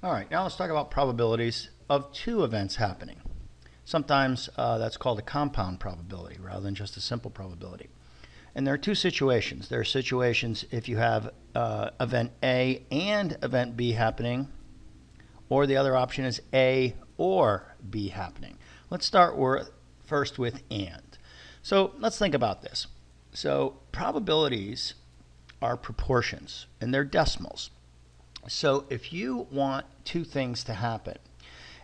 All right, now let's talk about probabilities of two events happening. Sometimes that's called a compound probability rather than just a simple probability. And there are two situations. There are situations if you have event A and event B happening, or the other option is A or B happening. Let's start first with and. So let's think about this. So probabilities are proportions, and they're decimals. So if you want two things to happen,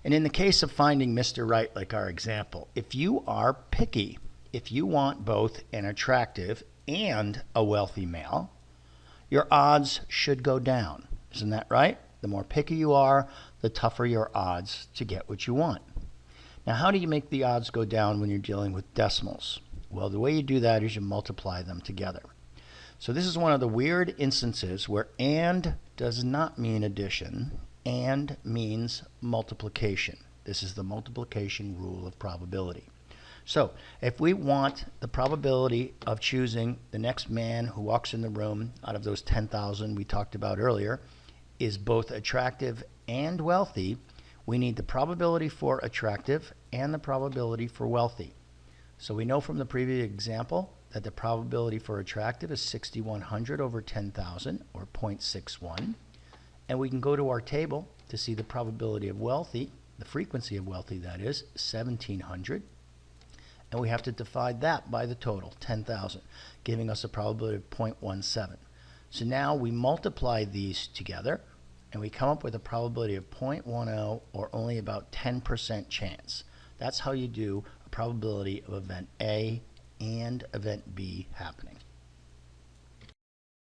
and in the case of finding Mr. Right, like our example, if you are picky, if you want both an attractive and a wealthy male, your odds should go down. Isn't that right? The more picky you are, the tougher your odds to get what you want. Now, how do you make the odds go down when you're dealing with decimals? Well, the way you do that is you multiply them together. So this is one of the weird instances where and does not mean addition, and means multiplication. This is the multiplication rule of probability. So if we want the probability of choosing the next man who walks in the room out of those 10,000 we talked about earlier is both attractive and wealthy, we need the probability for attractive and the probability for wealthy. So we know from the previous example that the probability for attractive is 6,100 over 10,000, or 0.61. And we can go to our table to see the probability of wealthy, the frequency of wealthy that is, 1,700. And we have to divide that by the total, 10,000, giving us a probability of 0.17. So now we multiply these together, and we come up with a probability of 0.10, or only about 10% chance. That's how you do a probability of event A and event B happening.